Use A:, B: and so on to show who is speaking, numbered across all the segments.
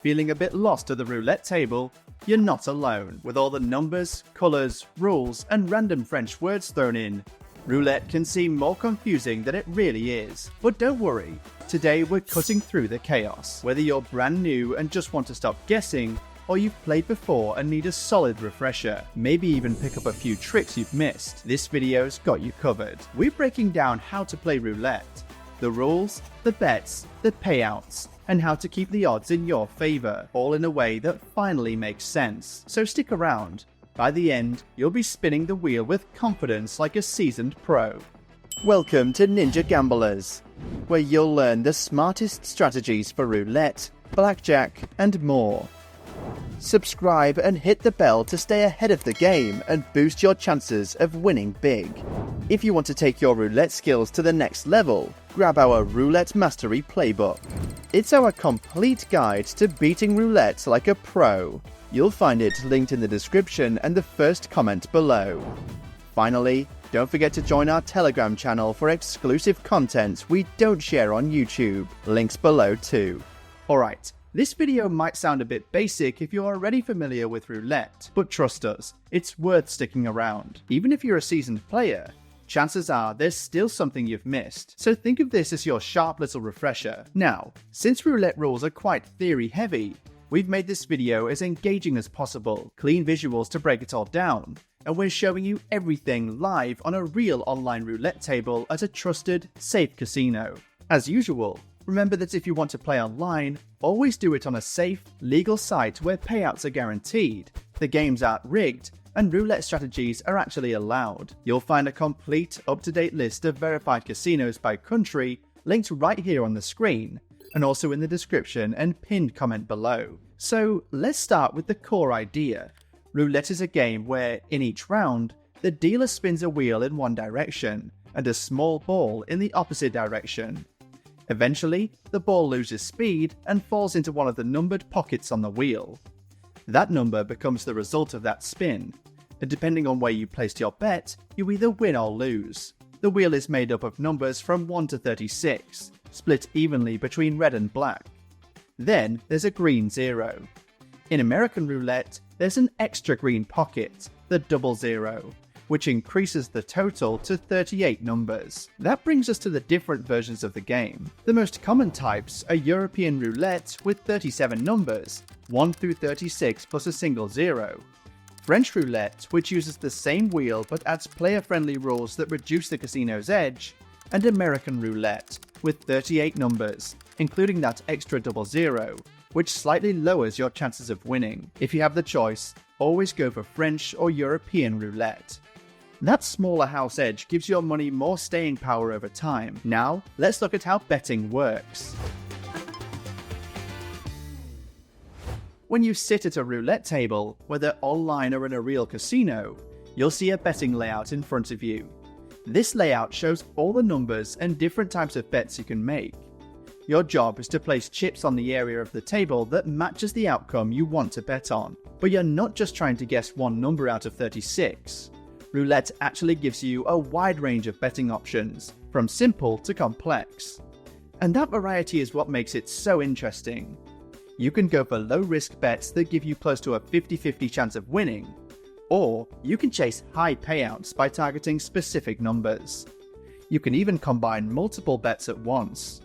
A: Feeling a bit lost at the roulette table? You're not alone. With all the numbers, colours, rules, and random French words thrown in, roulette can seem more confusing than it really is. But don't worry, today we're cutting through the chaos. Whether you're brand new and just want to stop guessing, or you've played before and need a solid refresher, maybe even pick up a few tricks you've missed, this video's got you covered. We're breaking down how to play roulette, the rules, the bets, the payouts, and how to keep the odds in your favour, all in a way that finally makes sense. So stick around. By the end, you'll be spinning the wheel with confidence like a seasoned pro. Welcome to Ninja Gamblers, where you'll learn the smartest strategies for roulette, blackjack, and more. Subscribe and hit the bell to stay ahead of the game and boost your chances of winning big. If you want to take your roulette skills to the next level, grab our Roulette Mastery Playbook. It's our complete guide to beating roulette like a pro. You'll find it linked in the description and the first comment below. Finally, don't forget to join our Telegram channel for exclusive content we don't share on YouTube. Links below too. Alright. This video might sound a bit basic if you're already familiar with roulette, but trust us, it's worth sticking around. Even if you're a seasoned player, chances are there's still something you've missed, so think of this as your sharp little refresher. Now, since roulette rules are quite theory heavy, we've made this video as engaging as possible, clean visuals to break it all down, and we're showing you everything live on a real online roulette table at a trusted, safe casino. As usual, remember that if you want to play online, always do it on a safe, legal site where payouts are guaranteed, the games aren't rigged, and roulette strategies are actually allowed. You'll find a complete, up-to-date list of verified casinos by country linked right here on the screen, and also in the description and pinned comment below. So let's start with the core idea. Roulette is a game where, in each round, the dealer spins a wheel in one direction, and a small ball in the opposite direction. Eventually, the ball loses speed and falls into one of the numbered pockets on the wheel. That number becomes the result of that spin, and depending on where you placed your bet, you either win or lose. The wheel is made up of numbers from 1 to 36, split evenly between red and black. Then there's a green 0. In American roulette, there's an extra green pocket, the double 0, which increases the total to 38 numbers. That brings us to the different versions of the game. The most common types are European roulette with 37 numbers, 1 through 36 plus a single 0. French roulette, which uses the same wheel but adds player-friendly rules that reduce the casino's edge, and American roulette, with 38 numbers, including that extra double 0, which slightly lowers your chances of winning. If you have the choice, always go for French or European roulette. That smaller house edge gives your money more staying power over time. Now, let's look at how betting works. When you sit at a roulette table, whether online or in a real casino, you'll see a betting layout in front of you. This layout shows all the numbers and different types of bets you can make. Your job is to place chips on the area of the table that matches the outcome you want to bet on. But you're not just trying to guess one number out of 36. Roulette actually gives you a wide range of betting options, from simple to complex. And that variety is what makes it so interesting. You can go for low-risk bets that give you close to a 50-50 chance of winning, or you can chase high payouts by targeting specific numbers. You can even combine multiple bets at once.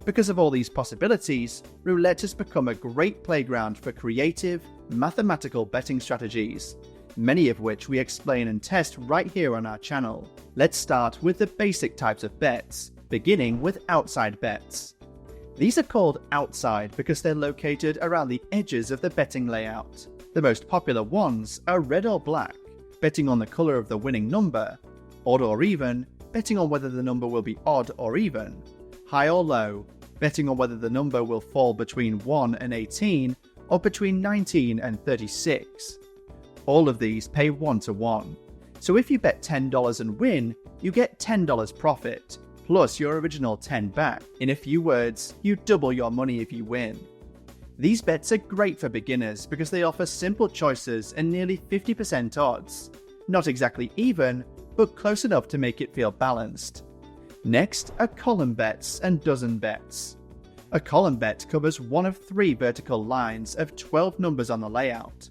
A: Because of all these possibilities, roulette has become a great playground for creative, mathematical betting strategies, many of which we explain and test right here on our channel. Let's start with the basic types of bets, beginning with outside bets. These are called outside because they're located around the edges of the betting layout. The most popular ones are red or black, betting on the color of the winning number, odd or even, betting on whether the number will be odd or even, high or low, betting on whether the number will fall between 1 and 18 or between 19 and 36. All of these pay 1 to 1. So if you bet $10 and win, you get $10 profit, plus your original 10 back. In a few words, you double your money if you win. These bets are great for beginners because they offer simple choices and nearly 50% odds. Not exactly even, but close enough to make it feel balanced. Next are column bets and dozen bets. A column bet covers one of 3 vertical lines of 12 numbers on the layout.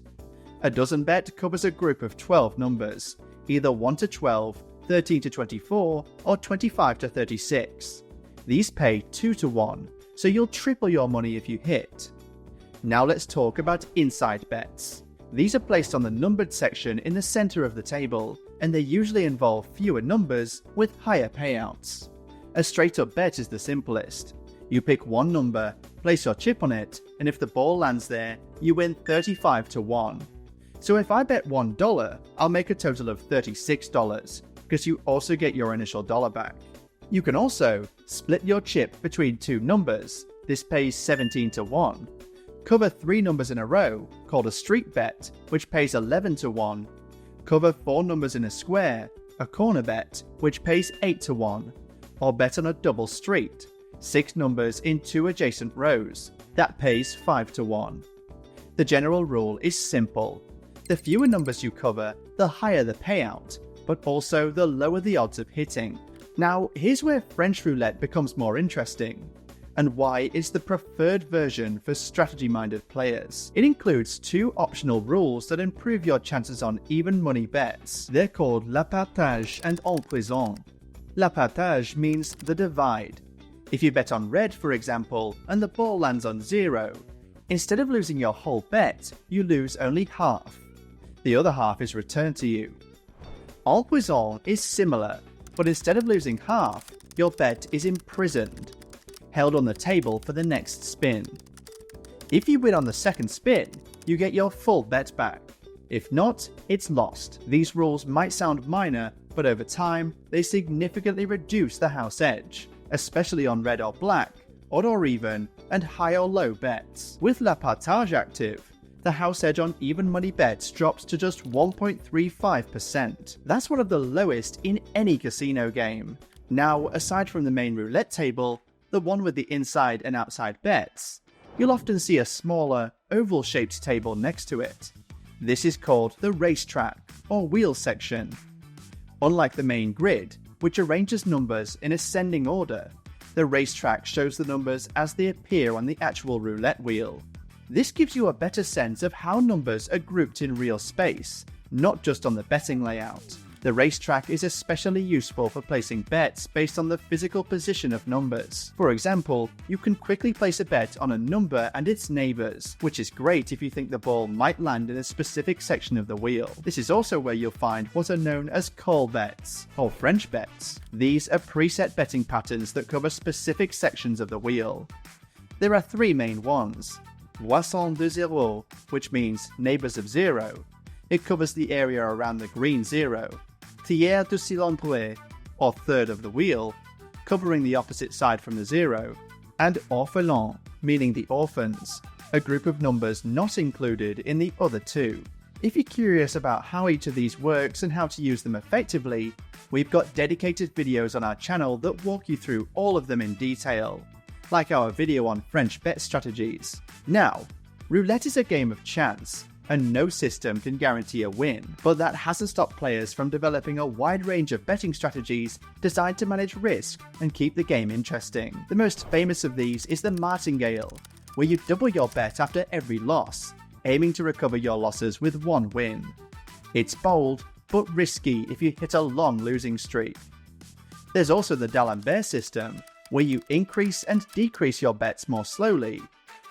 A: A dozen bet covers a group of 12 numbers, either 1 to 12, 13 to 24, or 25 to 36. These pay 2 to 1, so you'll triple your money if you hit. Now let's talk about inside bets. These are placed on the numbered section in the center of the table, and they usually involve fewer numbers with higher payouts. A straight up bet is the simplest. You pick one number, place your chip on it, and if the ball lands there, you win 35 to 1. So if I bet $1, I'll make a total of $36, because you also get your initial dollar back. You can also split your chip between 2 numbers. This pays 17 to 1. Cover 3 numbers in a row, called a street bet, which pays 11 to 1. Cover 4 numbers in a square, a corner bet, which pays 8 to 1. Or bet on a double street, 6 numbers in 2 adjacent rows. That pays 5 to 1. The general rule is simple. The fewer numbers you cover, the higher the payout, but also the lower the odds of hitting. Now, here's where French roulette becomes more interesting, and why it's the preferred version for strategy-minded players. It includes 2 optional rules that improve your chances on even money bets. They're called la partage and en prison. La partage means the divide. If you bet on red, for example, and the ball lands on 0, instead of losing your whole bet, you lose only half. The other half is returned to you. En prison is similar, but instead of losing half, your bet is imprisoned, held on the table for the next spin. If you win on the second spin, you get your full bet back. If not, it's lost. These rules might sound minor, but over time, they significantly reduce the house edge, especially on red or black, odd or even, and high or low bets. With La Partage active, the house edge on even money bets drops to just 1.35%. That's one of the lowest in any casino game. Now, aside from the main roulette table, the one with the inside and outside bets, you'll often see a smaller, oval-shaped table next to it. This is called the racetrack, or wheel section. Unlike the main grid, which arranges numbers in ascending order, the racetrack shows the numbers as they appear on the actual roulette wheel. This gives you a better sense of how numbers are grouped in real space, not just on the betting layout. The racetrack is especially useful for placing bets based on the physical position of numbers. For example, you can quickly place a bet on a number and its neighbors, which is great if you think the ball might land in a specific section of the wheel. This is also where you'll find what are known as call bets, or French bets. These are preset betting patterns that cover specific sections of the wheel. There are 3 main ones. Voisins du Zéro, which means neighbors of 0. It covers the area around the green 0. Tiers du cylindre, or third of the wheel, covering the opposite side from the 0. And orphelins, meaning the orphans, a group of numbers not included in the other 2. If you're curious about how each of these works and how to use them effectively, we've got dedicated videos on our channel that walk you through all of them in detail, like our video on French bet strategies. Now, roulette is a game of chance, and no system can guarantee a win, but that hasn't stopped players from developing a wide range of betting strategies designed to manage risk and keep the game interesting. The most famous of these is the martingale, where you double your bet after every loss, aiming to recover your losses with 1 win. It's bold, but risky if you hit a long losing streak. There's also the d'Alembert system, where you increase and decrease your bets more slowly,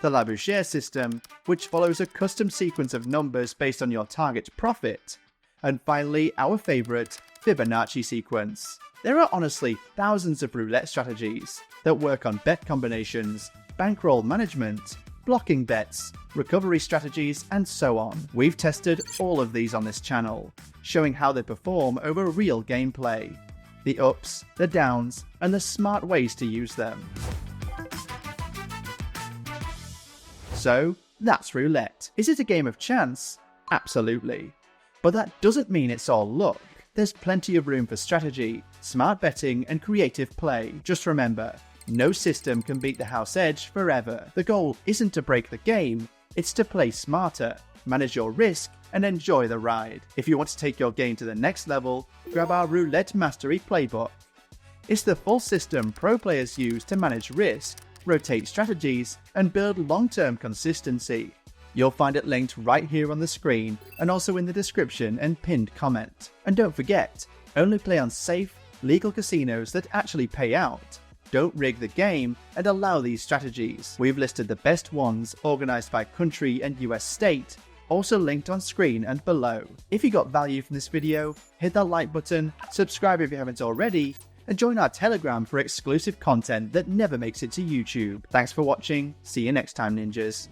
A: the Labouchere system, which follows a custom sequence of numbers based on your target profit, and finally our favourite, Fibonacci sequence. There are honestly thousands of roulette strategies that work on bet combinations, bankroll management, blocking bets, recovery strategies, and so on. We've tested all of these on this channel, showing how they perform over real gameplay, the ups, the downs, and the smart ways to use them. So, that's roulette. Is it a game of chance? Absolutely. But that doesn't mean it's all luck. There's plenty of room for strategy, smart betting, and creative play. Just remember, no system can beat the house edge forever. The goal isn't to break the game, it's to play smarter, manage your risk, and enjoy the ride. If you want to take your game to the next level, grab our Roulette Mastery Playbook. It's the full system pro players use to manage risk, rotate strategies, and build long-term consistency. You'll find it linked right here on the screen and also in the description and pinned comment. And don't forget, only play on safe, legal casinos that actually pay out. Don't rig the game and allow these strategies. We've listed the best ones organized by country and US state, also linked on screen and below. If you got value from this video, hit that like button, subscribe if you haven't already, and join our Telegram for exclusive content that never makes it to YouTube. Thanks for watching, see you next time, ninjas.